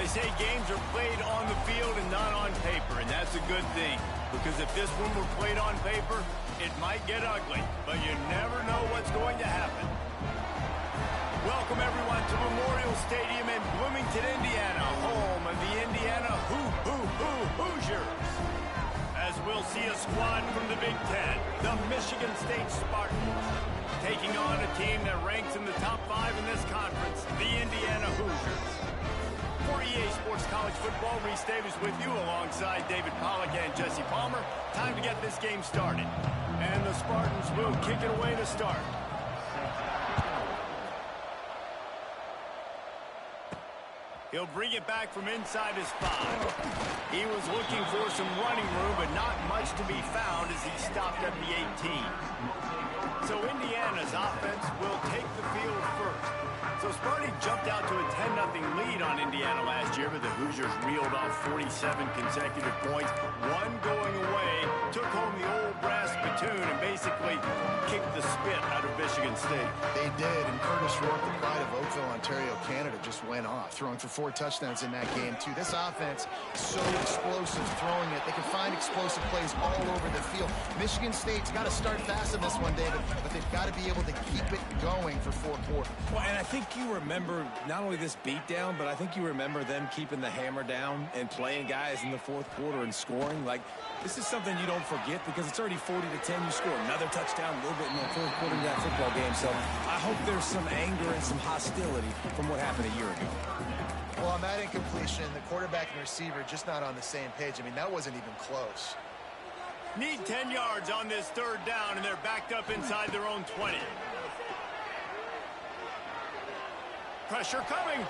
They say games are played on the field and not on paper, and that's a good thing. Because if this one were played on paper, it might get ugly, but you never know what's going to happen. Welcome, everyone, to Memorial Stadium in Bloomington, Indiana, home of the Indiana Hoosiers. As we'll see a squad from the Big Ten, the Michigan State Spartans, taking on a team that ranks in the top 5 in this conference, the Indiana Hoosiers. For EA Sports College Football, Reese Davis with you alongside David Pollack and Jesse Palmer. Time to get this game started. And the Spartans will kick it away to start. He'll bring it back from inside his 5. He was looking for some running room, but not much to be found as he stopped at the 18. So Indiana's offense will take the field first. So Sparty jumped out to a 10-0 lead on Indiana last year, but the Hoosiers reeled off 47 consecutive points. One going away, took home the old brass spittoon and basically kicked the spit out of Michigan State. They did, and Curtis Rourke, the pride of Oakville, Ontario, Canada, just went off, throwing for 4 touchdowns in that game, too. This offense, so explosive throwing it. They can find explosive plays all over the field. Michigan State's got to start fast in this one, David, but they've got to be able to keep it going for 4 quarters. Well, and I think you remember not only this beatdown, but I think you remember them keeping the hammer down and playing guys in the 4th quarter and scoring. Like, this is something you don't forget because it's already 40-10. You score another touchdown a little bit in the 4th quarter of that football game. So I hope there's some anger and some hostility from what happened a year ago. Well, on that incompletion, the quarterback and receiver just not on the same page. I mean, that wasn't even close. Need 10 yards on this 3rd down, and they're backed up inside their own 20. Pressure coming.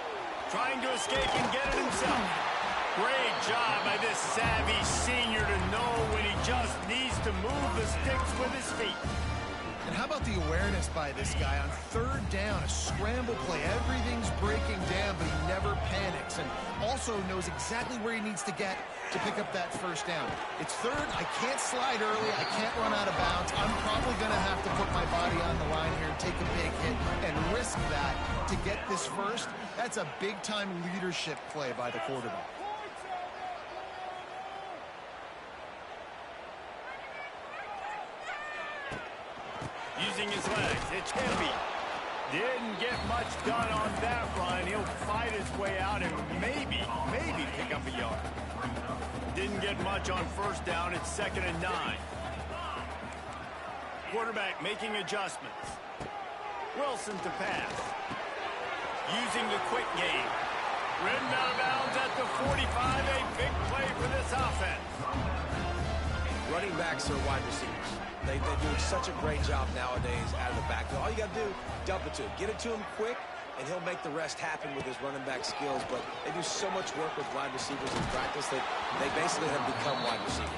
Trying to escape and get it himself. Great job by this savvy senior to know when he just needs to move the sticks with his feet. And how about the awareness by this guy on 3rd down, a scramble play. Everything's breaking down, but he never panics and also knows exactly where he needs to get to pick up that 1st down. It's 3rd. I can't slide early. I can't run out of bounds. I'm probably going to have to put my body on the line here and take a big hit and risk that to get this 1st. That's a big-time leadership play by the quarterback. Using his legs, it's heavy. Didn't get much done on that run. He'll fight his way out and maybe pick up a yard. Didn't get much on 1st down. It's 2nd and 9. Quarterback making adjustments. Wilson to pass. Using the quick game. Ridden out of bounds at the 45. A big play for this offense. Running backs are wide receivers. They're doing such a great job nowadays out of the backfield. All you got to do, dump it to him. Get it to him quick, and he'll make the rest happen with his running back skills. But they do so much work with wide receivers in practice that they basically have become wide receivers.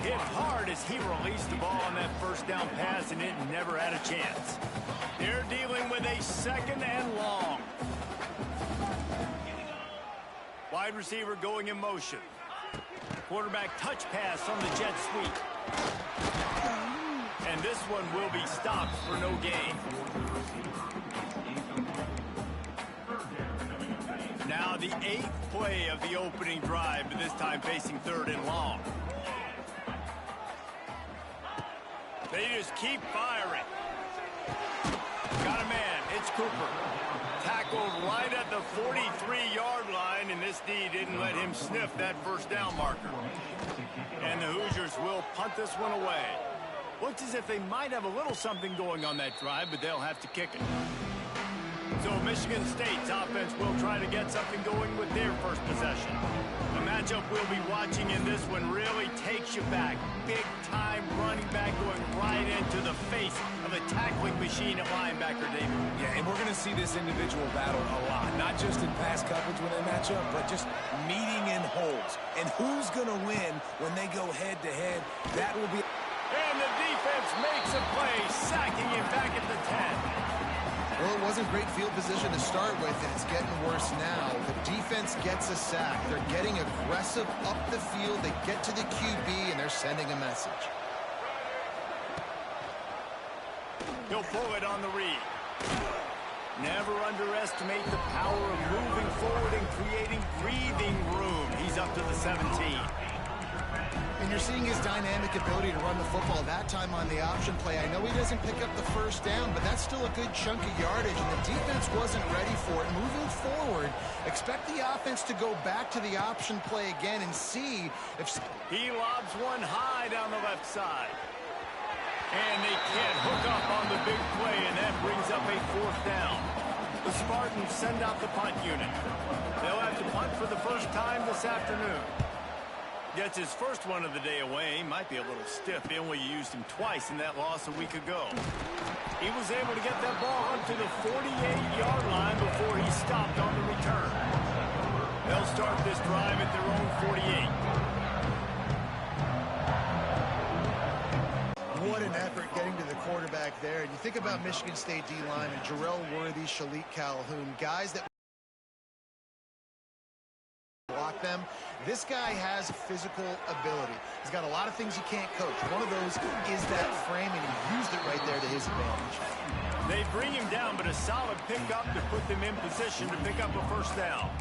Hit hard as he released the ball on that 1st down pass, and it never had a chance. They're dealing with a 2nd and long. Wide receiver going in motion. Quarterback touch pass on the jet sweep. And this one will be stopped for no gain. Now the 8th play of the opening drive, but this time facing 3rd and long. They just keep firing. Got a man. It's Cooper. Tackled right at the 43-yard line, and this D didn't let him sniff that 1st down marker. And the Hoosiers will punt this one away. Looks as if they might have a little something going on that drive, but they'll have to kick it. So Michigan State's offense will try to get something going with their 1st possession. The matchup we'll be watching in this one really takes you back. Big-time running back going right into the face of a tackling machine at linebacker, David. Yeah, and we're going to see this individual battle a lot. Not just in pass coverage when they match up, but just meeting in holes. And who's going to win when they go head-to-head? That will be... And the defense makes a play, sacking him back at the 10. Well, it wasn't great field position to start with, and it's getting worse now. The defense gets a sack. They're getting aggressive up the field. They get to the QB, and they're sending a message. He'll pull it on the read. Never underestimate the power of moving forward and creating breathing room. He's up to the 17. And you're seeing his dynamic ability to run the football. That time on the option play, I know he doesn't pick up the first down, but that's still a good chunk of yardage, and the defense wasn't ready for it. Moving forward, expect the offense to go back to the option play again and see if... He lobs one high down the left side. And they can't hook up on the big play, and that brings up a fourth down. The Spartans send out the punt unit. They'll have to punt for the first time this afternoon. Gets his first one of the day away. Might be a little stiff. They only used him twice in that loss a week ago. He was able to get that ball up to the 48-yard line before he stopped on the return. They'll start this drive at their own 48. What an effort getting to the quarterback there. And you think about Michigan State D-line and Jarrell Worthy, Shalik Calhoun, guys that block them. This guy has physical ability. He's got a lot of things you can't coach. One of those is that frame, and he used it right there to his advantage. They bring him down, but a solid pickup to put them in position to pick up a first down.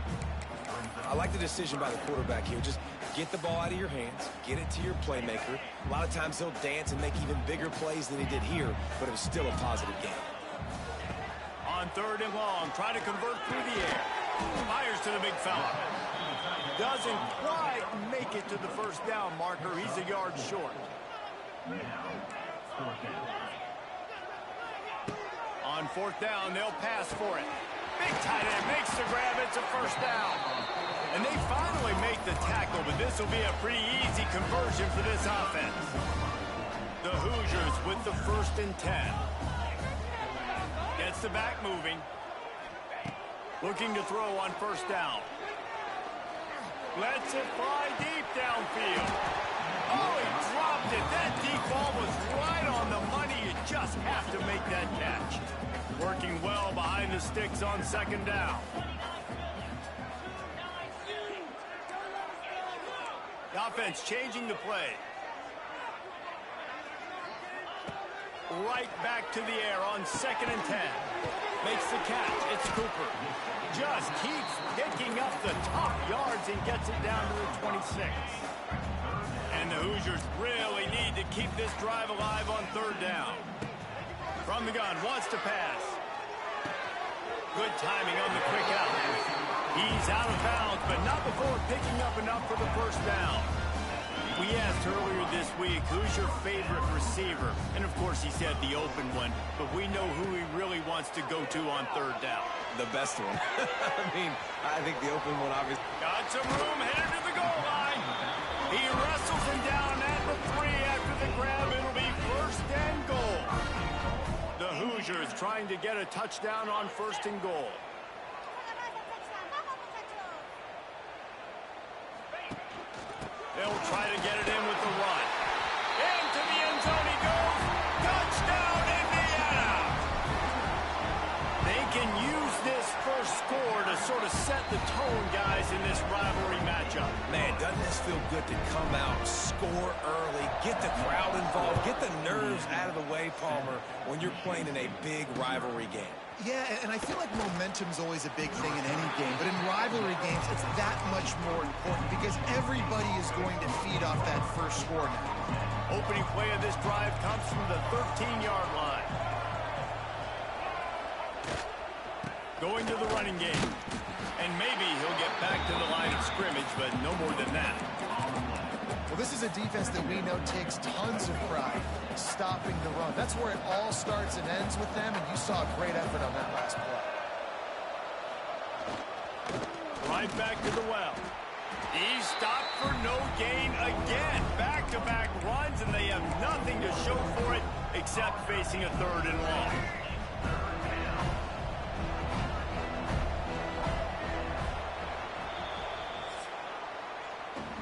I like the decision by the quarterback here. Just get the ball out of your hands, get it to your playmaker. A lot of times he'll dance and make even bigger plays than he did here, but it was still a positive game. On third and long, try to convert through the air. Fires to the big fella. Doesn't quite make it to the first down marker. He's a yard short. On fourth down, they'll pass for it. Big tight end makes the grab. It's a first down. And they finally make the tackle, but this will be a pretty easy conversion for this offense. The Hoosiers with the 1st and 10. Gets the back moving. Looking to throw on first down. Lets it fly deep downfield. Oh, he dropped it. That deep ball was right on the money. You just have to make that catch. Working well behind the sticks on second down. The offense changing the play. Right back to the air on 2nd and 10. Makes the catch. It's Cooper. Just keeps picking up the top yards and gets it down to the 26. And the Hoosiers really need to keep this drive alive on third down. From the gun, wants to pass. Good timing on the quick out. He's out of bounds, but not before picking up enough for the first down. We asked earlier this week, who's your favorite receiver? And, of course, he said the open one, but we know who he really wants to go to on third down. The best one. I think the open one, obviously. Got some room, headed to the goal line. He wrestles him down at the 3 after the grab. It'll be 1st and goal. The Hoosiers trying to get a touchdown on 1st and goal. They'll try to get it in with the run. Into the end zone he goes. Touchdown, Indiana! They can use this first score to sort of set the tone, guys, in this rivalry matchup. Man, doesn't this feel good to come out, score early, get the crowd involved, get the nerves out of the way, Palmer, when you're playing in a big rivalry game. Yeah, and I feel like momentum's always a big thing in any game, but in rivalry games, it's that much more important because everybody is going to feed off that first score now. Opening play of this drive comes from the 13-yard line. Going to the running game. And maybe he'll get back to the line of scrimmage, but no more than that. Well, this is a defense that we know takes tons of pride stopping the run. That's where it all starts and ends with them, and you saw a great effort on that last play. Right back to the well. He stopped for no gain again. Back-to-back runs, and they have nothing to show for it except facing a 3rd and long.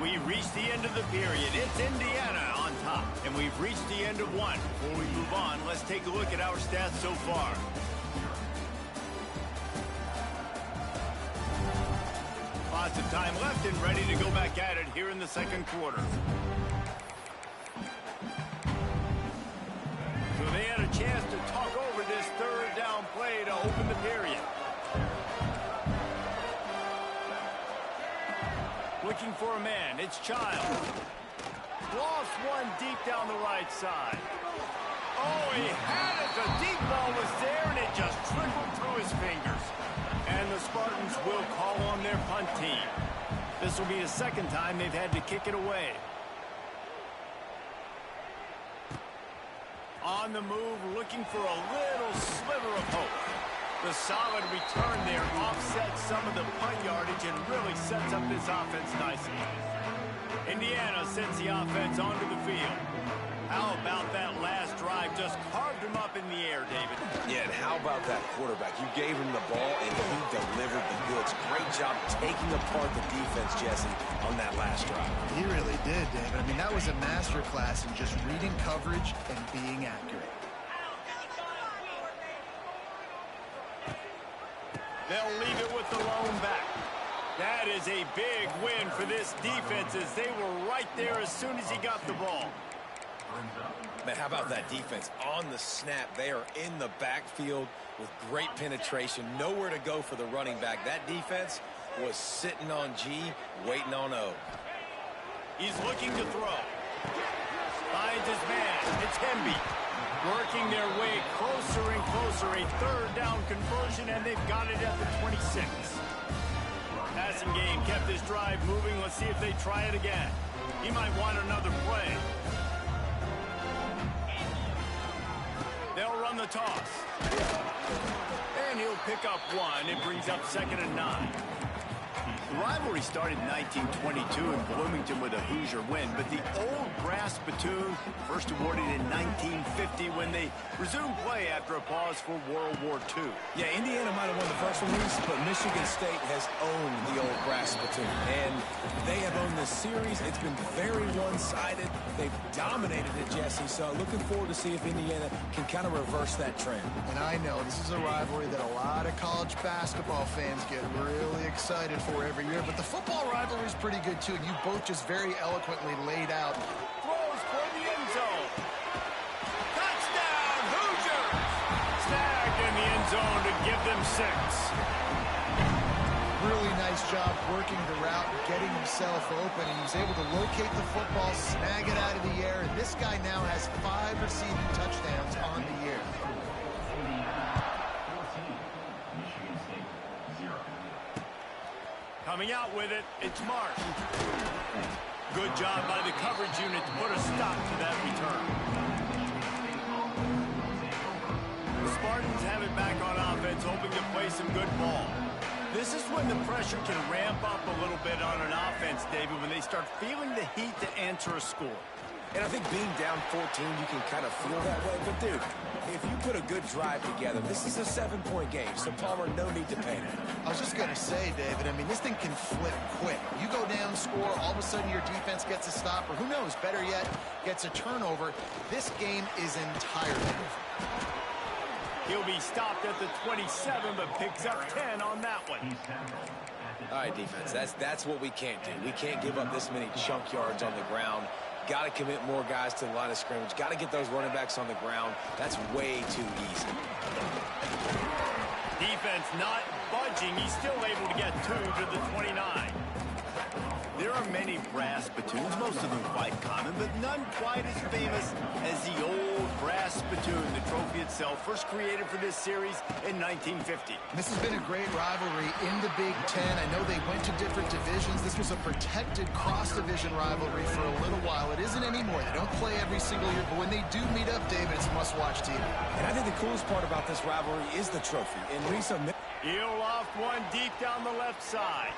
We've reached the end of the period. It's Indiana on top, and we've reached the end of one. Before we move on, let's take a look at our stats so far. Lots of time left and ready to go back at it here in the second quarter. So they had a chance to talk over this 3rd down play to open the period. looking for a man. It's Child. Lost one deep down the right side. Oh, he had it. The deep ball was there, and it just trickled through his fingers. And the Spartans will call on their punt team. This will be the second time they've had to kick it away. On the move, looking for a little sliver of hope. The solid return there offsets some of the punt yardage and really sets up this offense nicely. Indiana sends the offense onto the field. How about that last drive? Just carved him up in the air, David. Yeah, and how about that quarterback? You gave him the ball, and he delivered the goods. Great job taking apart the defense, Jesse, on that last drive. He really did, David. I mean, that was a masterclass in just reading coverage and being accurate. They'll leave it with the lone back. That is a big win for this defense as they were right there as soon as he got the ball. Man, how about that defense? On the snap, they are in the backfield with great penetration. Nowhere to go for the running back. That defense was sitting on G, waiting on O. He's looking to throw. Finds his man. It's Hemby. Working their way closer and closer. A third down conversion, and they've got it at the 26. Passing game kept this drive moving. Let's see if they try it again. He might want another play. They'll run the toss. And he'll pick up one. It brings up 2nd and 9. The rivalry started in 1922 in Bloomington with a Hoosier win, but the old brass spittoon first awarded in 1950 when they resumed play after a pause for World War II. Yeah, Indiana might have won the first one, but Michigan State has owned the old brass spittoon, and they have owned this series. It's been very one-sided. They've dominated it, Jesse, so looking forward to see if Indiana can kind of reverse that trend. And I know this is a rivalry that a lot of college basketball fans get really excited for every year, but the football rivalry is pretty good too, and you both just very eloquently laid out. Throws for the end zone. Touchdown, Hoosiers! Snagged in the end zone to give them 6. Really nice job working the route and getting himself open, and he was able to locate the football, snag it out of the air, and this guy now has 5 receiving touchdowns on the year. Coming out with it, it's Marsh. Good job by the coverage unit to put a stop to that return. The Spartans have it back on offense, hoping to play some good ball. This is when the pressure can ramp up a little bit on an offense, David, when they start feeling the heat to answer a score. And I think being down 14, you can kind of feel that way. But, dude, if you put a good drive together, this is a 7-point game, so Palmer, no need to panic. I was just going to say, David, I mean, this thing can flip quick. You go down, score, all of a sudden your defense gets a stop, or who knows, better yet, gets a turnover. This game is entirely different. He'll be stopped at the 27, but picks up 10 on that one. All right, defense, that's what we can't do. We can't give up this many chunk yards on the ground. Got to commit more guys to the line of scrimmage. Got to get those running backs on the ground. That's way too easy. Defense not budging. He's still able to get 2 to the 29. There are many brass spittoons, most of them quite common, but none quite as famous as the old brass spittoon. The trophy itself, first created for this series in 1950. This has been a great rivalry in the Big Ten. I know they went to different divisions. This was a protected cross-division rivalry for a little while. It isn't anymore. They don't play every single year, but when they do meet up, David, it's must-watch TV. And I think the coolest part about this rivalry is the trophy. And Lisa, he'll loft one deep down the left side.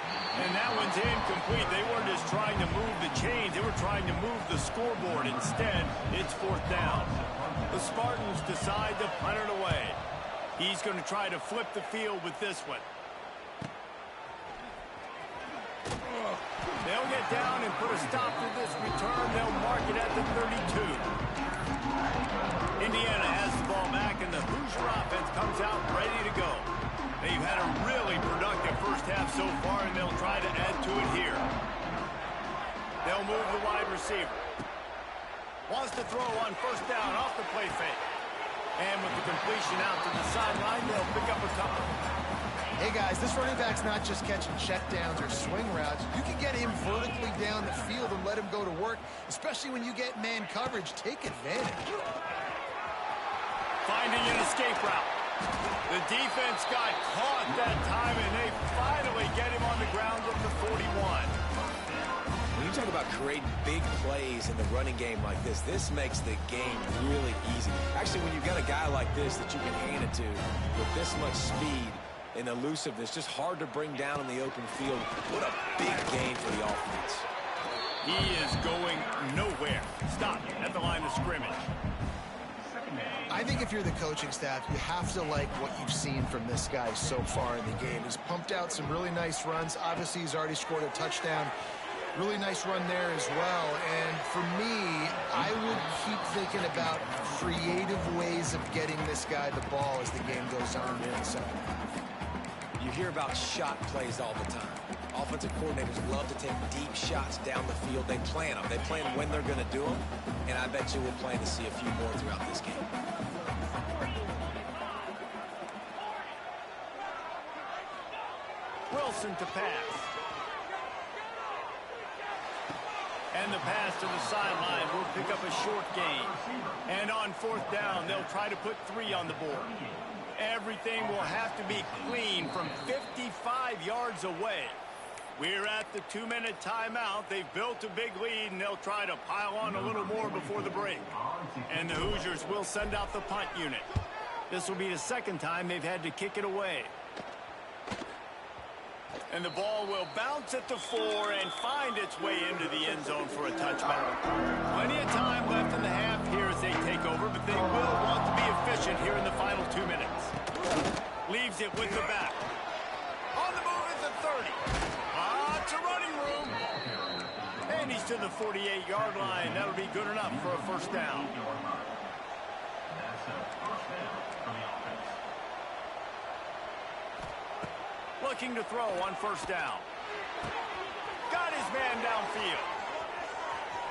And that one's incomplete. They weren't just trying to move the chains. They were trying to move the scoreboard. Instead, it's 4th down. The Spartans decide to punt it away. He's going to try to flip the field with this one. They'll get down and put a stop to this return. They'll mark it at the 32. Indiana has the ball back, and the Hoosier offense comes out ready to go. They've had a really productive first half so far, and they'll try to add to it here. They'll move the wide receiver. Wants to throw on 1st down off the play fake. And with the completion out to the sideline, they'll pick up a couple. Hey, guys, this running back's not just catching checkdowns or swing routes. You can get him vertically down the field and let him go to work, especially when you get man coverage. Take advantage. Finding an escape route. The defense got caught that time, and they finally get him on the ground at the 41. When you talk about creating big plays in the running game like this makes the game really easy. Actually, when you've got a guy like this that you can hand it to with this much speed and elusiveness, just hard to bring down in the open field. What a big gain for the offense. He is going nowhere. Stop at the line of scrimmage. I think if you're the coaching staff, you have to like what you've seen from this guy so far in the game. He's pumped out some really nice runs. Obviously, he's already scored a touchdown. Really nice run there as well. And for me, I would keep thinking about creative ways of getting this guy the ball as the game goes on here in the second. You hear about shot plays all the time. Offensive coordinators love to take deep shots down the field. They plan them. They plan when they're going to do them. And I bet you we'll plan to see a few more throughout this game. Wilson to pass. And the pass to the sideline will pick up a short gain. And on fourth down, they'll try to put 3 on the board. Everything will have to be clean from 55 yards away. We're at the 2-minute timeout. They've built a big lead, and they'll try to pile on a little more before the break. And the Hoosiers will send out the punt unit. This will be the second time they've had to kick it away. And the ball will bounce at the 4 and find its way into the end zone for a touchback. Plenty of time left in the half here as they take over, but they will want to be efficient here in the final 2 minutes. Leaves it with the back. On the move at the 30. Lots of running room. And he's to the 48-yard line. That'll be good enough for a first down. Looking to throw on first down. Got his man downfield.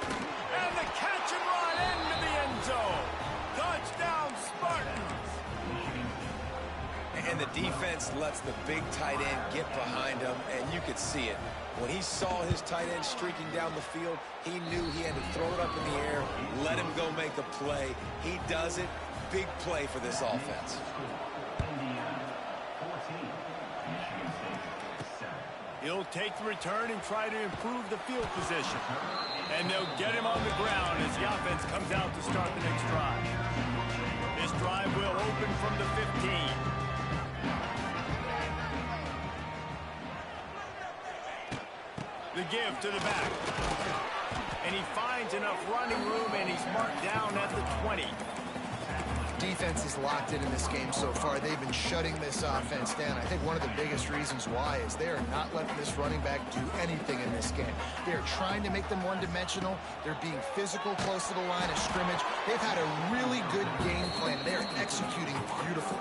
And the catch and run into the end zone. Touchdown, Spartans. And the defense lets the big tight end get behind him, and you could see it. When he saw his tight end streaking down the field, he knew he had to throw it up in the air, let him go make the play. He does it. Big play for this offense. He'll take the return and try to improve the field position. And they'll get him on the ground as the offense comes out to start the next drive. This drive will open from the 15. The give to the back. And he finds enough running room, and he's marked down at the 20. Defense is locked in this game so far. They've been shutting this offense down. I think one of the biggest reasons why is they are not letting this running back do anything in this game. They're trying to make them one-dimensional. They're being physical close to the line of scrimmage. They've had a really good game plan. They are executing beautifully.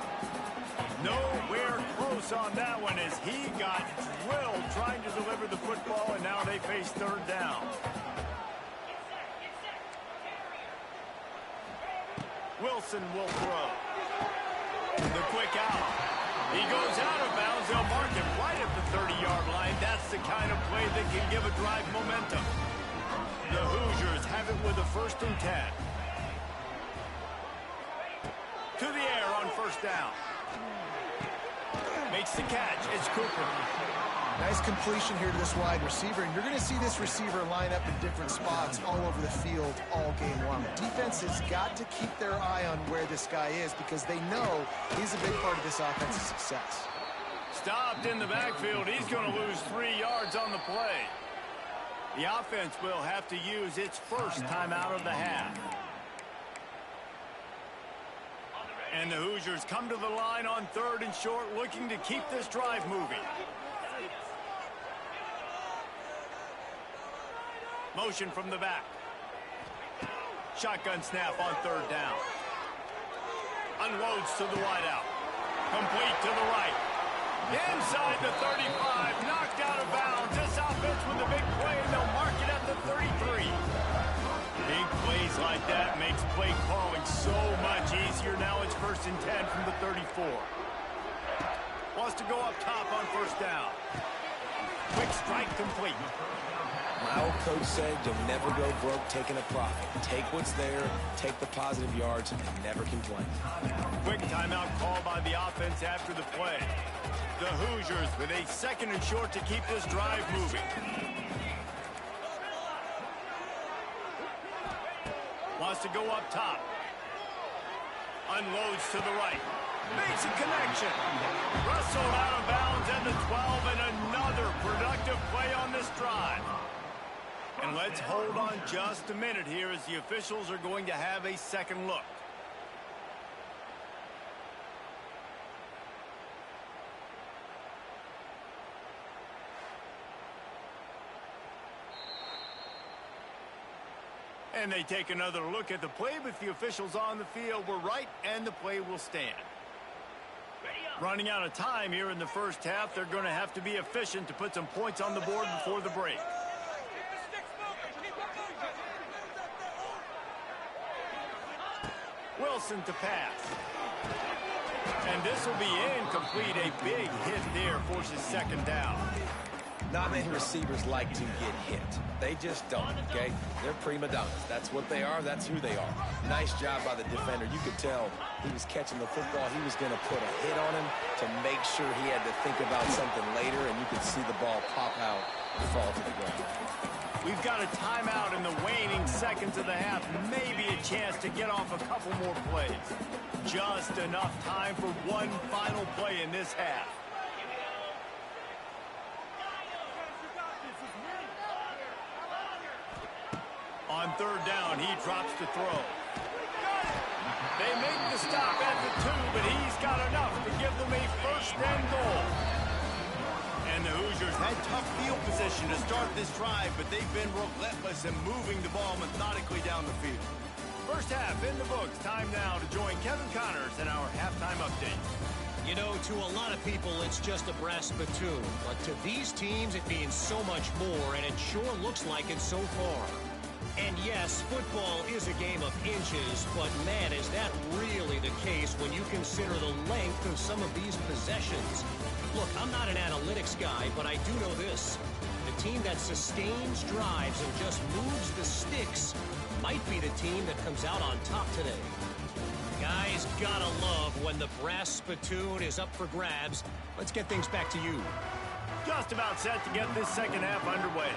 Nowhere close on that one as he got drilled trying to deliver the football, and now they face third down. Wilson will throw. The quick out. He goes out of bounds. They'll mark him right at the 30-yard line. That's the kind of play that can give a drive momentum. The Hoosiers have it with a 1st and 10. To the air on first down. Makes the catch. It's Cooper. Nice completion here to this wide receiver, and you're going to see this receiver line up in different spots all over the field all game long. Defense has got to keep their eye on where this guy is because they know he's a big part of this offense's success. Stopped in the backfield. He's going to lose 3 yards on the play. The offense will have to use its first timeout of the half. And the Hoosiers come to the line on 3rd and short, looking to keep this drive moving. Motion from the back. Shotgun snap on 3rd down. Unloads to the wideout. Complete to the right. Inside the 35. Knocked out of bounds. This offense with a big play, and they'll mark it at the 33. Big plays like that makes play calling so much easier. Now it's 1st and 10 from the 34. Wants to go up top on first down. Quick strike complete. My old coach said you'll never go broke taking a profit. Take what's there, take the positive yards, and never complain. Quick timeout call by the offense after the play. The Hoosiers with a 2nd and short to keep this drive moving. Wants to go up top. Unloads to the right. Makes a connection. Wrestled out of bounds at the 12, and another productive play on this drive. And let's hold on just a minute here as the officials are going to have a second look. And they take another look at the play, but the officials on the field were right, and the play will stand. Running out of time here in the first half, they're going to have to be efficient to put some points on the board before the break. Wilson to pass. And this will be incomplete. A big hit there forces 2nd down. Not many receivers like to get hit. They just don't, okay? They're prima donnas. That's what they are. That's who they are. Nice job by the defender. You could tell he was catching the football. He was going to put a hit on him to make sure he had to think about something later, and you could see the ball pop out and fall to the ground. We've got a timeout in the waning seconds of the half. Maybe a chance to get off a couple more plays. Just enough time for one final play in this half. On 3rd down, he drops to throw. They make the stop at the 2, but he's got enough to give them a 1st and goal. And the Hoosiers had tough field position to start this drive, but they've been relentless in moving the ball methodically down the field. First half in the books. Time now to join Kevin Connors in our halftime update. You know, to a lot of people, it's just a brass spittoon. But to these teams, it means so much more, and it sure looks like it so far. And yes, football is a game of inches, but man, is that really the case when you consider the length of some of these possessions. Look, I'm not an analytics guy, but I do know this. The team that sustains drives and just moves the sticks might be the team that comes out on top today. Guys, gotta love when the brass spittoon is up for grabs. Let's get things back to you. Just about set to get this second half underway.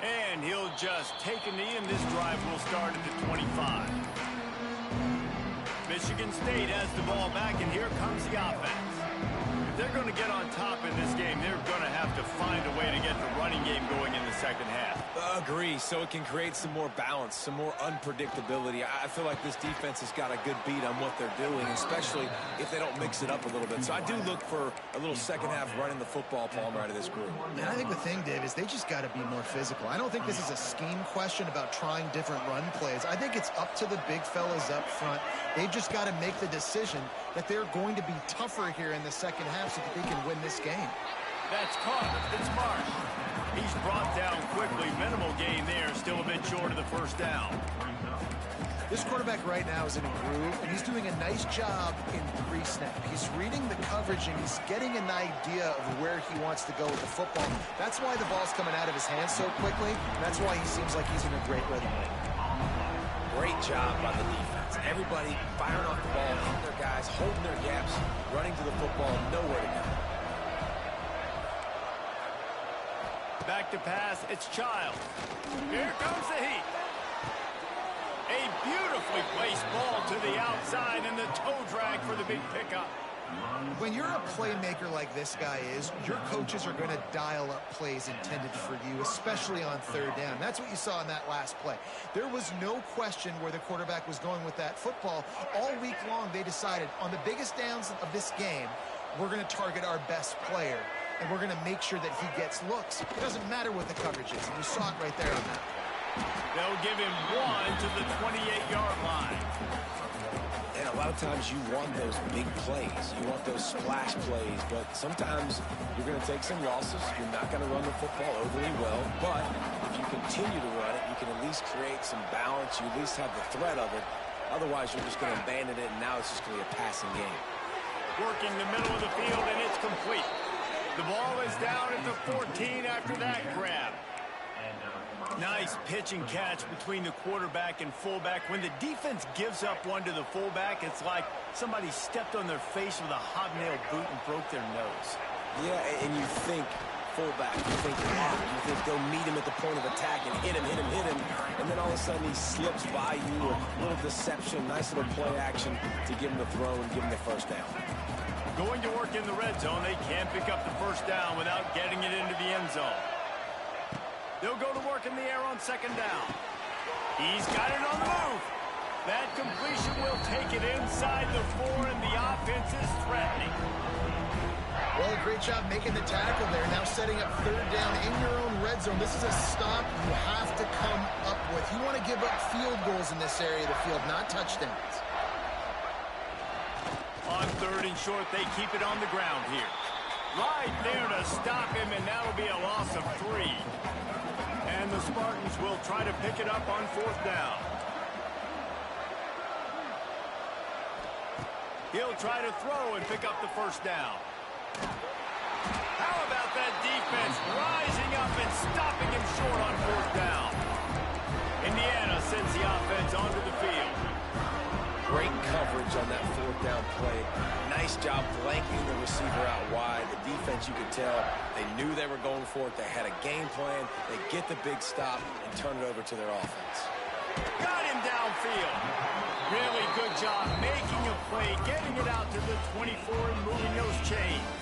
And he'll just take a knee, and this drive will start at the 25. Michigan State has the ball back, and here comes the offense. If they're going to get on top in this game, they're going to have to find a way to get the running game going in the second half. Agree, so it can create some more balance, some more unpredictability. I feel like this defense has got a good beat on what they're doing, especially if they don't mix it up a little bit. So I do look for a little second half running the football, Palmer, out of this group. And I think the thing, Dave, is they just got to be more physical. I don't think this is a scheme question about trying different run plays. I think it's up to the big fellas up front. They've just got to make the decision that they're going to be tougher here in the second half so that they can win this game. That's caught. It's Marsh. He's brought down quickly. Minimal gain there. Still a bit short of the first down. This quarterback right now is in a groove, and he's doing a nice job in pre-snap. He's reading the coverage, and he's getting an idea of where he wants to go with the football. That's why the ball's coming out of his hands so quickly. That's why he seems like he's in a great rhythm. Great job by the defense. Everybody firing off the ball, hitting their guys, holding their gaps, running to the football, nowhere to go. Back to pass, it's Child. Here comes the heat. A beautifully placed ball to the outside, and the toe drag for the big pickup. When you're a playmaker like this guy is, your coaches are going to dial up plays intended for you, especially on 3rd down. That's what you saw in that last play. There was no question where the quarterback was going with that football. All week long, they decided on the biggest downs of this game, we're going to target our best player, and we're going to make sure that he gets looks. It doesn't matter what the coverage is, and you saw it right there on that. They'll give him 1 to the 28-yard line. And a lot of times you want those big plays. You want those splash plays, but sometimes you're going to take some losses. You're not going to run the football overly well, but if you can continue to run it, you can at least create some balance. You at least have the threat of it. Otherwise, you're just going to abandon it, and now it's just going to be a passing game. Working the middle of the field, and it's complete. The ball is down at the 14 after that grab. Nice pitch and catch between the quarterback and fullback. When the defense gives up one to the fullback, it's like somebody stepped on their face with a hobnail boot and broke their nose. Yeah, and you think fullback, you think lock, you think they'll meet him at the point of attack and hit him, and then all of a sudden he slips by you, a little deception, nice little play action to give him the throw and give him the first down. Going to work in the red zone, they can't pick up the first down without getting it into the end zone. They'll go to work in the air on second down. He's got it on the move. That completion will take it inside the 4, and the offense is threatening. Well, a great job making the tackle there. Now setting up third down in your own red zone. This is a stop you have to come up with. You want to give up field goals in this area of the field, not touchdowns. On third and short, they keep it on the ground here. Right there to stop him, and that'll be a loss of 3. And the Spartans will try to pick it up on fourth down. He'll try to throw and pick up the first down. How about that defense rising up and stopping him short on fourth down? Indiana sends the offense onto the field. Great coverage on that fourth down play. Nice job blanking the receiver out wide. The defense, you could tell, they knew they were going for it. They had a game plan. They get the big stop and turn it over to their offense. Got him downfield. Really good job making a play, getting it out to the 24 and moving those chains.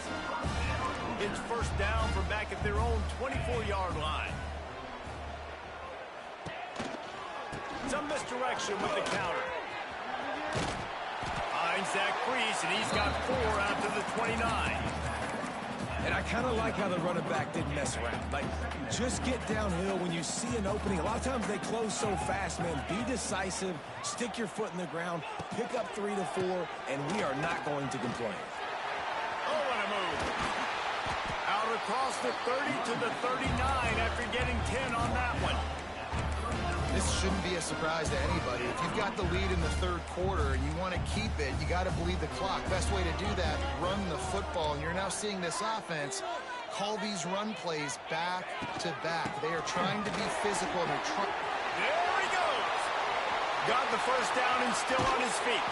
It's first down from back at their own 24-yard line. Some misdirection with the counter. Finds that crease, and he's got 4 out to the 29. And I kind of like how the running back didn't mess around. Like, just get downhill when you see an opening. A lot of times they close so fast, man. Be decisive, stick your foot in the ground, pick up 3 to 4, and we are not going to complain. Oh, what a move. Out across the 30 to the 39 after getting 10 on that one. This shouldn't be a surprise to anybody. If you've got the lead in the third quarter and you want to keep it, you got to bleed the clock. Best way to do that, run the football. And you're now seeing this offense call these run plays back to back. They are trying to be physical. They're trying. There he goes. Got the first down and still on his feet.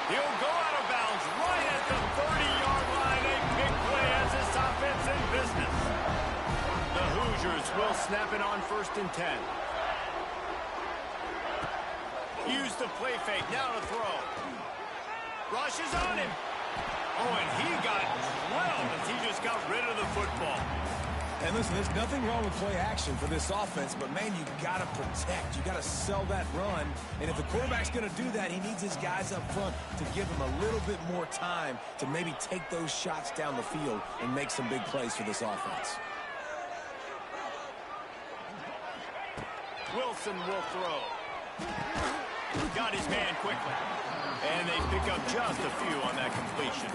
He'll go out of bounds right at the 30-yard line. A big play as this offense in business. The Hoosiers will snap it on first and 10. Use the play fake, now to throw. Rushes on him. Oh, and he got drilled as he just got rid of the football. And listen, there's nothing wrong with play action for this offense, but, man, you got to protect. You got to sell that run. And if the quarterback's going to do that, he needs his guys up front to give him a little bit more time to maybe take those shots down the field and make some big plays for this offense. Wilson will throw. Got his man quickly. And they pick up just a few on that completion.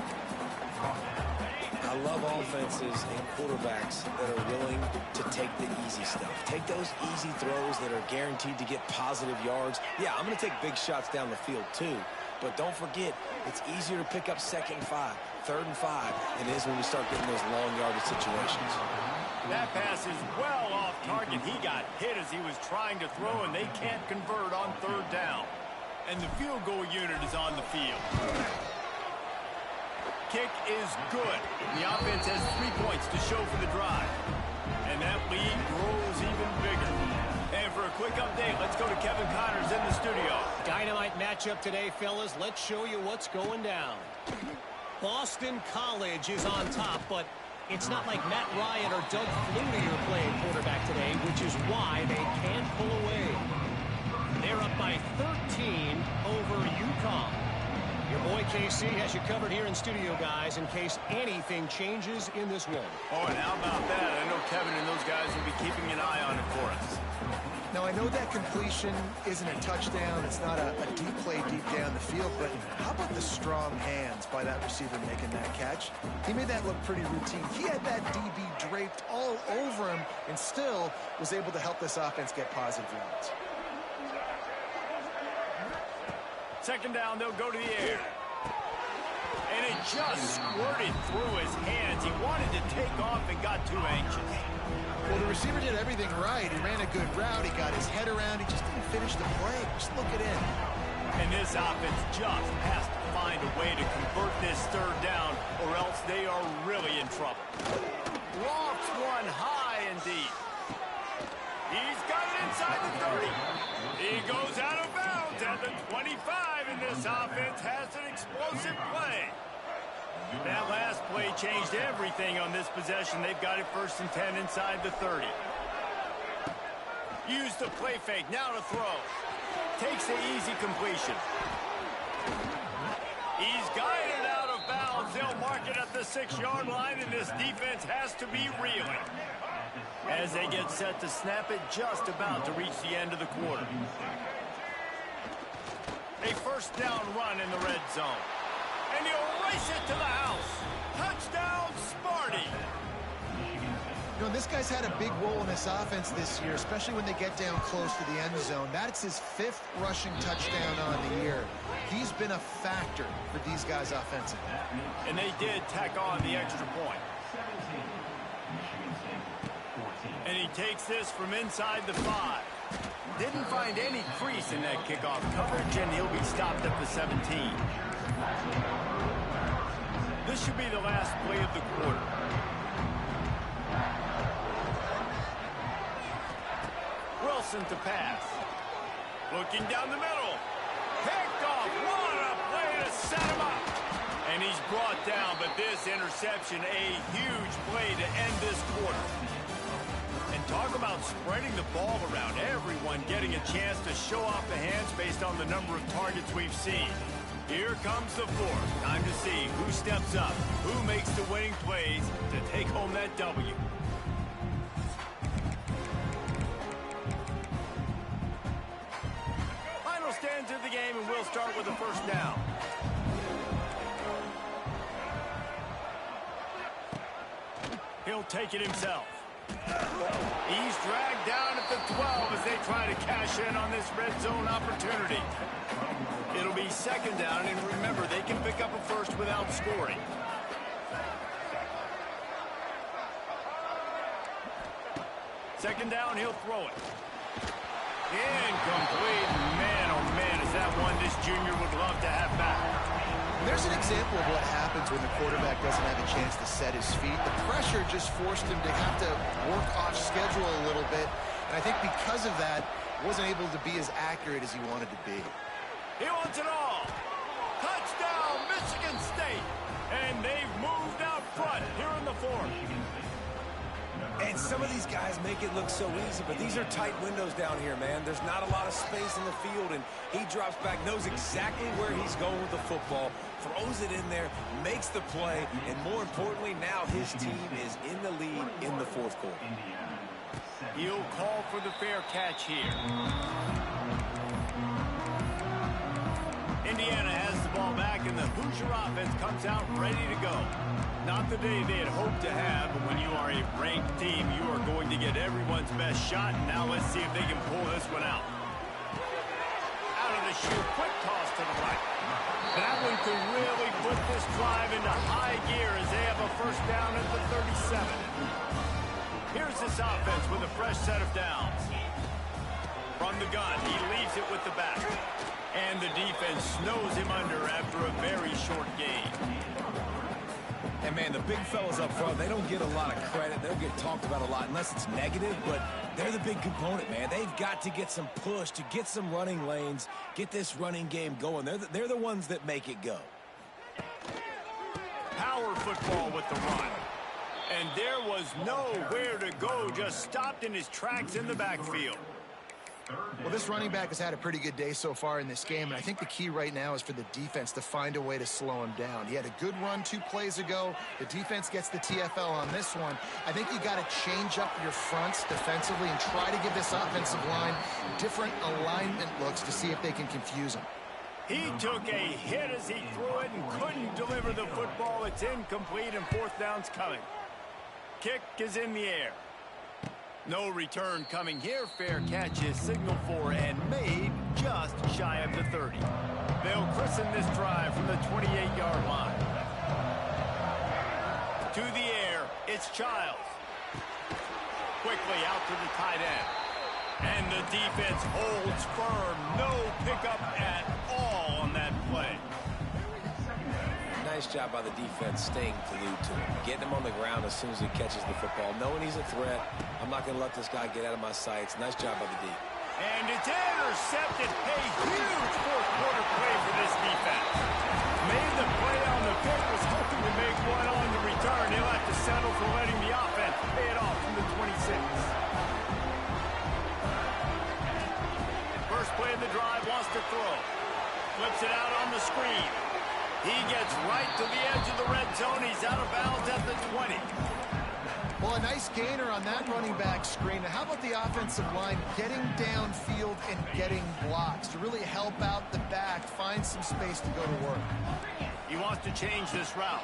I love offenses and quarterbacks that are willing to take the easy stuff. Take those easy throws that are guaranteed to get positive yards. Yeah, I'm going to take big shots down the field too. But don't forget, it's easier to pick up 2nd and 5, 3rd and 5 than it is when we start getting those long yardage situations. That pass is well off target. He got hit as he was trying to throw, and they can't convert on 3rd down. And the field goal unit is on the field. Kick is good. The offense has 3 points to show for the drive. And that lead grows even bigger. And for a quick update, let's go to Kevin Connors in the studio. Dynamite matchup today, fellas. Let's show you what's going down. Boston College is on top, but it's not like Matt Ryan or Doug Flutie are playing quarterback today, which is why they can't pull away. They're up by 13 over UConn. Your boy KC has you covered here in studio, guys, in case anything changes in this one. Oh, and how about that? I know Kevin and those guys will be keeping an eye on it for us. Now, I know that completion isn't a touchdown. It's not a deep play deep down the field, but how about the strong hands by that receiver making that catch? He made that look pretty routine. He had that DB draped all over him and still was able to help this offense get positive yards. Second down, they'll go to the air. And it just squirted through his hands. He wanted to take off and got too anxious. Well, the receiver did everything right. He ran a good route. He got his head around. He just didn't finish the play. Just look it in. And this offense just has to find a way to convert this third down, or else they are really in trouble. Lofts one high and deep. He's got it inside the 30. He goes out of bounds at the 25, and this offense has an explosive play. That last play changed everything on this possession. They've got it 1st and 10 inside the 30. Use the play fake, now to throw. Takes the easy completion. He's guided out of bounds. They'll mark it at the 6-yard line, and this defense has to be reeling. As they get set to snap it, just about to reach the end of the quarter. A 1st down run in the red zone. And he'll race it to the house. Touchdown, Sparty. You know, this guy's had a big role in this offense this year, especially when they get down close to the end zone. That's his 5th rushing touchdown on the year. He's been a factor for these guys offensively. And they did tack on the extra point. And he takes this from inside the 5. Didn't find any crease in that kickoff coverage, and he'll be stopped at the 17. This should be the last play of the quarter. Wilson to pass. Looking down the middle. Picked off. What a play to set him up. And he's brought down, but this interception, a huge play to end this quarter. And talk about spreading the ball around. Everyone getting a chance to show off the hands based on the number of targets we've seen. Here comes the 4th. Time to see who steps up, who makes the winning plays to take home that W. Final stands of the game, and we'll start with the 1st down. He'll take it himself. He's dragged down at the 12 as they try to cash in on this red zone opportunity. It'll be 2nd down, and remember, they can pick up a 1st without scoring. Second down, he'll throw it. Incomplete. Man, oh man, is that one this junior would love to have back. There's an example of what happens when the quarterback doesn't have a chance to set his feet. The pressure just forced him to have to work off schedule a little bit. And I think because of that, wasn't able to be as accurate as he wanted to be. He wants it all. Touchdown, Michigan State. And they've moved out front here in the 4th. And some of these guys make it look so easy, but these are tight windows down here, man. There's not a lot of space in the field, and he drops back, knows exactly where he's going with the football, throws it in there, makes the play, and more importantly, now his team is in the lead in the 4th quarter. He'll call for the fair catch here. Indiana has the ball back, and the Hoosier offense comes out ready to go. Not the day they had hoped to have, but when you are a ranked team, you are going to get everyone's best shot. And now let's see if they can pull this one out. Out of the shoe, quick toss to the right. That one could really put this drive into high gear as they have a 1st down at the 37. Here's this offense with a fresh set of downs. From the gun, he leaves it with the back. And the defense snows him under after a very short gain. And, man, the big fellas up front, they don't get a lot of credit. They'll get talked about a lot unless it's negative, but they're the big component, man. They've got to get some push, to get some running lanes, get this running game going. They're the ones that make it go. Power football with the run. And there was nowhere to go, just stopped in his tracks in the backfield. Well, this running back has had a pretty good day so far in this game, and I think the key right now is for the defense to find a way to slow him down. He had a good run 2 plays ago. The defense gets the TFL on this one. I think you got to change up your fronts defensively and try to give this offensive line different alignment looks to see if they can confuse him. He took a hit as he threw it and couldn't deliver the football. It's incomplete and 4th down's coming. Kick is in the air. No return coming here. Fair catch is signaled for and made just shy of the 30. They'll christen this drive from the 28-yard line. To the air, it's Childs. Quickly out to the tight end. And the defense holds firm. No pickup at all on that play. Nice job by the defense staying glued to him. Getting him on the ground as soon as he catches the football. Knowing he's a threat. I'm not going to let this guy get out of my sights. Nice job by the D. And it's intercepted. A huge 4th quarter play for this defense. Made the play on the pick. Was hoping to make one on the return. He'll have to settle for letting the offense pay it off from the 26. First play of the drive, wants to throw. Flips it out on the screen. He gets right to the edge of the red zone. He's out of bounds at the 20. Well, a nice gainer on that running back screen. Now, how about the offensive line getting downfield and getting blocks to really help out the back, find some space to go to work? He wants to change this route.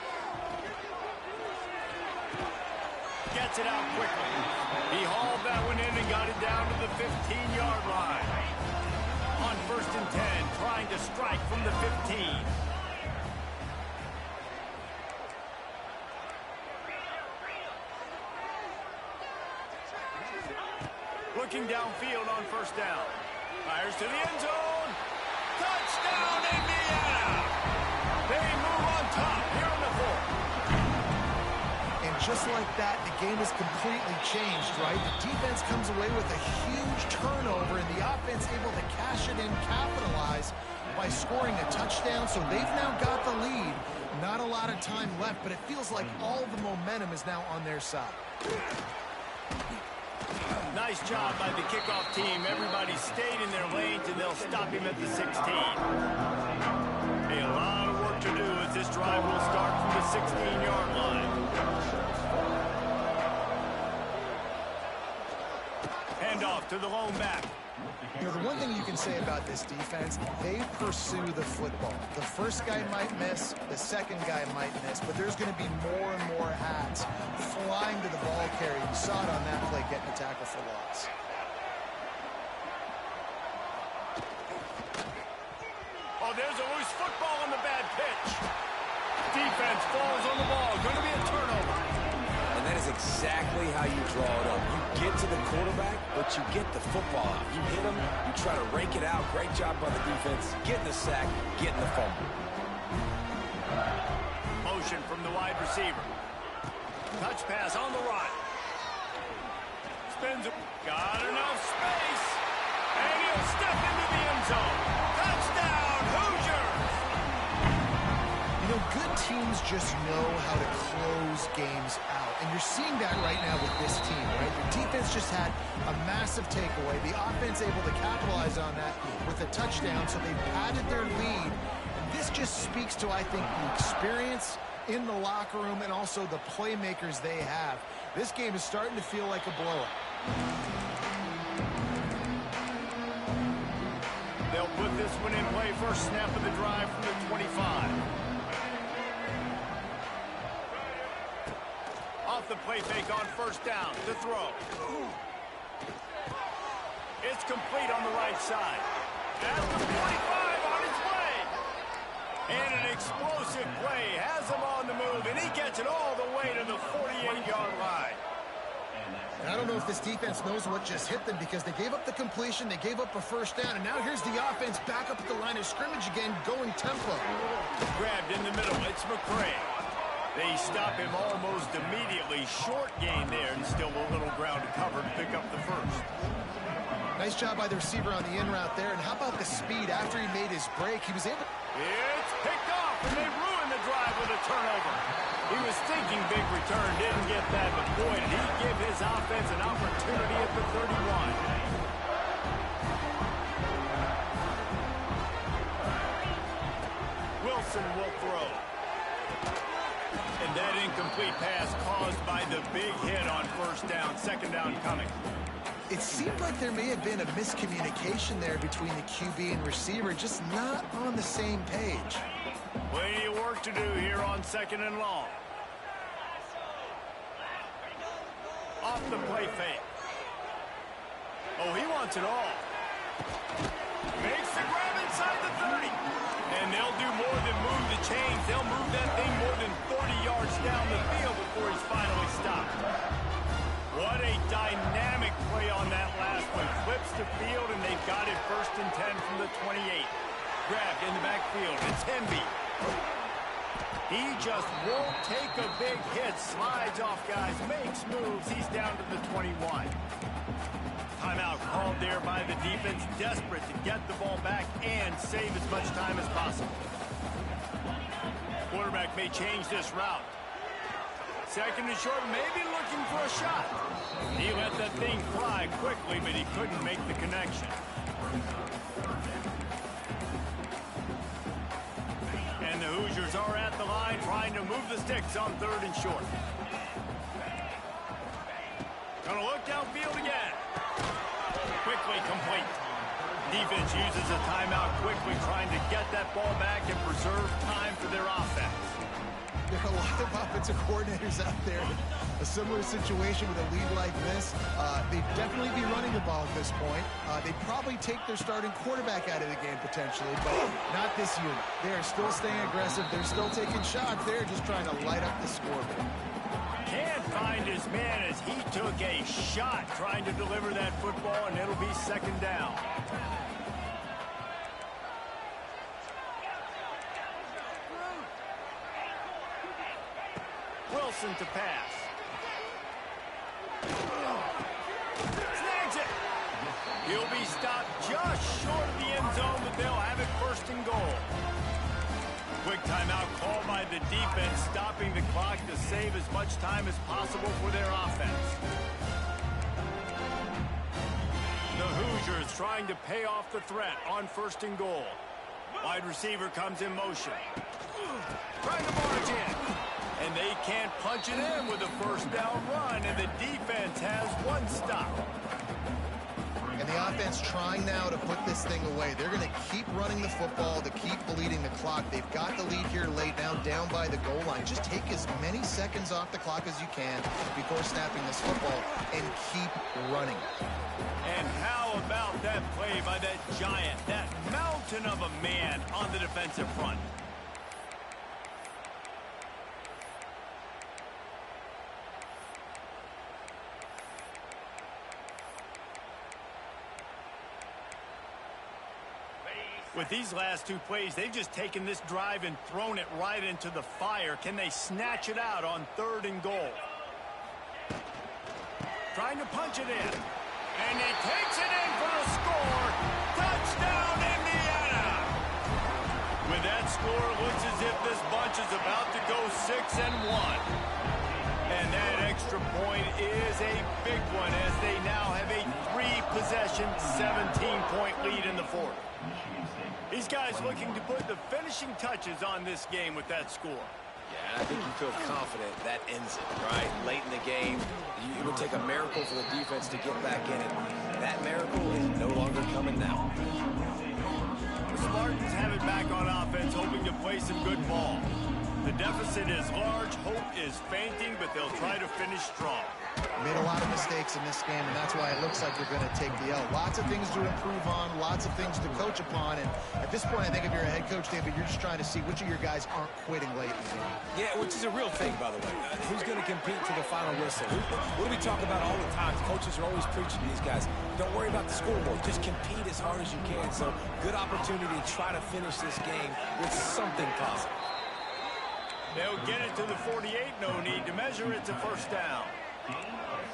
Gets it out quickly. He hauled that one in and got it down to the 15-yard line. On 1st and 10, trying to strike from the 15. Looking downfield on 1st down. Fires to the end zone. Touchdown, Indiana! They move on top here in the 4th. And just like that, the game is completely changed, right? The defense comes away with a huge turnover, and the offense able to cash it in, capitalize by scoring a touchdown. So they've now got the lead. Not a lot of time left, but it feels like all the momentum is now on their side. Nice job by the kickoff team. Everybody stayed in their lanes, and they'll stop him at the 16. A lot of work to do as this drive will start from the 16-yard line. Hand off to the lone back. You know, the one thing you can say about this defense, they pursue the football. The first guy might miss, the second guy might miss, but there's going to be more and more hats flying to the ball carrier. You saw it on that play, getting a tackle for loss. Oh, there's a loose football on the bad pitch. Defense falls on the ball. Going to be a turnover. And that is exactly how you draw it up. You get to the quarterback, but you get the football out. You hit him, you try to rake it out. Great job by the defense. Getting the sack, getting the fumble. Motion from the wide receiver. Touch pass on the right. Spins it. Got enough space. And he'll step into the end zone. Touchdown, Hoosiers! You know, good teams just know how to close games out. And you're seeing that right now with this team, right? The defense just had a massive takeaway. The offense able to capitalize on that with a touchdown, so they've padded their lead. And this just speaks to, I think, the experience in the locker room and also the playmakers they have. This game is starting to feel like a blowout. They'll put this one in play. First snap of the drive from the 25. Off the play fake on 1st down. The throw. It's complete on the right side. At the 45 on its way. And an explosive play has him on the move, and he gets it all the way to the 48-yard line. And I don't know if this defense knows what just hit them, because they gave up the completion, they gave up a 1st down, and now here's the offense back up at the line of scrimmage again, going tempo. Grabbed in the middle. It's McCray. They stop him almost immediately. Short gain there, and still a little ground to cover to pick up the 1st. Nice job by the receiver on the in route there. And how about the speed after he made his break? He was able... It's picked off, and they ruin the drive with a turnover. He was thinking big return, didn't get that, but boy, did he give his offense an opportunity at the 31. Incomplete pass caused by the big hit on first down. Second down coming. It seemed like there may have been a miscommunication there between the QB and receiver, just not on the same page. Plenty of work to do here on second and long. Off the play fake. Oh, he wants it all. Makes the grab inside the 30. And they'll do more than move the chains. They'll move that thing more than 40 yards down the field before he's finally stopped. What a dynamic play on that last one. Flips the field, and they've got it 1st and 10 from the 28. Grabbed in the backfield. It's Hemby. He just won't take a big hit. Slides off guys, makes moves. He's down to the 21. Timeout called there by the defense, desperate to get the ball back and save as much time as possible. Quarterback may change this route. Second and short, maybe looking for a shot. He let that thing fly quickly, but he couldn't make the connection. And the Hoosiers are at the line trying to move the sticks on 3rd and short. Gonna look downfield again. Quickly complete. Defense uses a timeout quickly, trying to get that ball back and preserve time for their offense. There are a lot of offensive coordinators out there. A similar situation with a lead like this. They'd definitely be running the ball at this point. They'd probably take their starting quarterback out of the game potentially, but not this unit. They're still staying aggressive. They're still taking shots. They're just trying to light up the scoreboard. Can't find his man as he took a shot trying to deliver that football, and it'll be 2nd down. Wilson to pass. Snags it. He'll be stopped just short of the end zone, but they'll have it 1st and goal. Quick timeout called by the defense, stopping the clock to save as much time as possible for their offense. The Hoosiers trying to pay off the threat on 1st and goal. Wide receiver comes in motion. Trying to march in. And they can't punch it in with a 1st down run, and the defense has one stop. And the offense trying now to put this thing away. They're going to keep running the football to keep bleeding the clock. They've got the lead here late now down by the goal line. Just take as many seconds off the clock as you can before snapping this football and keep running. And how about that play by that giant, that mountain of a man on the defensive front? With these last 2 plays, they've just taken this drive and thrown it right into the fire. Can they snatch it out on 3rd and goal? Trying to punch it in. And he takes it in for a score. Touchdown, Indiana! With that score, it looks as if this bunch is about to go 6-1. And that extra point is a big one as they now have a 3-possession, 17-point lead in the 4th. These guys looking to put the finishing touches on this game with that score. Yeah, I think you feel confident that ends it, right? Late in the game, it would take a miracle for the defense to get back in it. That miracle is no longer coming now. The Spartans have it back on offense, hoping to play some good ball. The deficit is large, hope is fainting, but they'll try to finish strong. Made a lot of mistakes in this game, and that's why it looks like they're going to take the L. Lots of things to improve on, lots of things to coach upon, and at this point, I think if you're a head coach, David, you're just trying to see which of your guys aren't quitting late in the game. Yeah, which is a real thing, by the way. Who's going to compete to the final whistle? What do we talk about all the time? Coaches are always preaching to these guys. Don't worry about the scoreboard. Just compete as hard as you can. So, good opportunity to try to finish this game with something positive. They'll get it to the 48. No need to measure. It's a 1st down.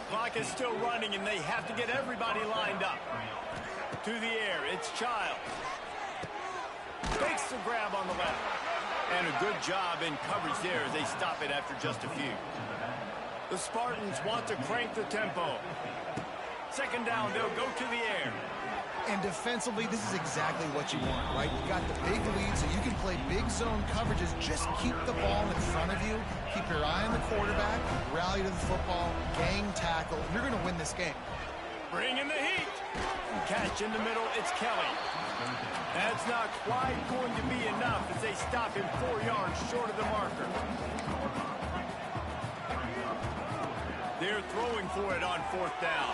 Clock is still running, and they have to get everybody lined up. To the air, it's Childs. Takes the grab on the left. And a good job in coverage there as they stop it after just a few. The Spartans want to crank the tempo. 2nd down, they'll go to the air. And defensively, this is exactly what you want, right? You've got the big lead, so you can play big zone coverages. Just keep the ball in front of you. Keep your eye on the quarterback. Rally to the football. Gang tackle. You're going to win this game. Bring in the heat. Catch in the middle. It's Kelly. That's not quite going to be enough as they stop him 4 yards short of the marker. They're throwing for it on 4th down.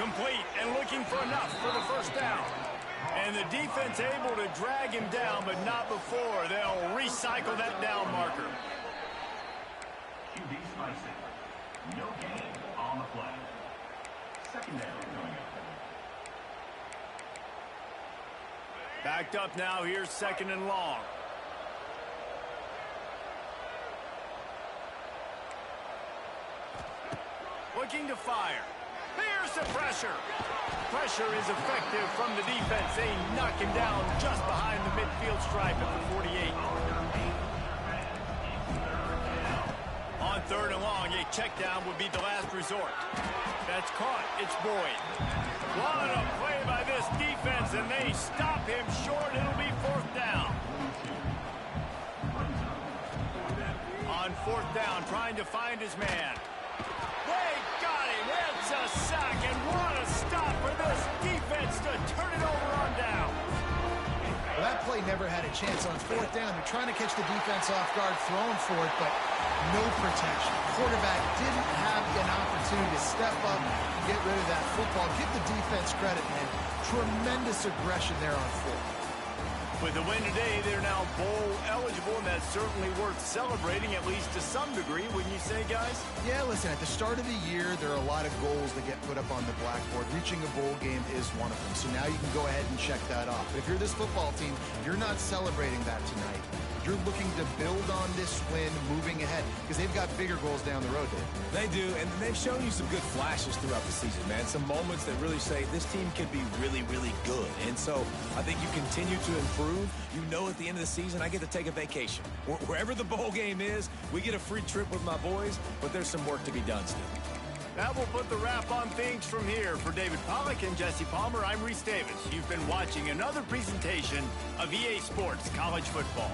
Complete and looking for enough for the 1st down. And the defense able to drag him down, but not before they'll recycle that down marker. QB spicy. No gain on the play. 2nd down coming up. Backed up now. Here's 2nd and long. Looking to fire. Here's the pressure. Pressure is effective from the defense. They knock him down just behind the midfield stripe at the 48. On 3rd and long, a check down would be the last resort. That's caught. It's Boyd. What a play by this defense, and they stop him short. It'll be 4th down. On 4th down, trying to find his man. They got him. It's a sack, and what a stop for this defense to turn it over on down. Well, that play never had a chance on 4th down. They're trying to catch the defense off guard, throwing for it, but no protection. Quarterback didn't have an opportunity to step up and get rid of that football. Give the defense credit, man. Tremendous aggression there on 4th. With the win today, they're now bowl eligible, and that's certainly worth celebrating, at least to some degree, wouldn't you say, guys? Yeah, listen, at the start of the year, there are a lot of goals that get put up on the blackboard. Reaching a bowl game is one of them, so now you can go ahead and check that off. But if you're this football team, you're not celebrating that tonight. You're looking to build on this win moving ahead because they've got bigger goals down the road, Dave. They do, and they've shown you some good flashes throughout the season, man. Some moments that really say this team can be really, really good. And so I think you continue to improve. You know at the end of the season, I get to take a vacation. Wherever the bowl game is, we get a free trip with my boys, but there's some work to be done still. That will put the wrap on things from here. For David Pollack and Jesse Palmer, I'm Reese Davis. You've been watching another presentation of EA Sports College Football.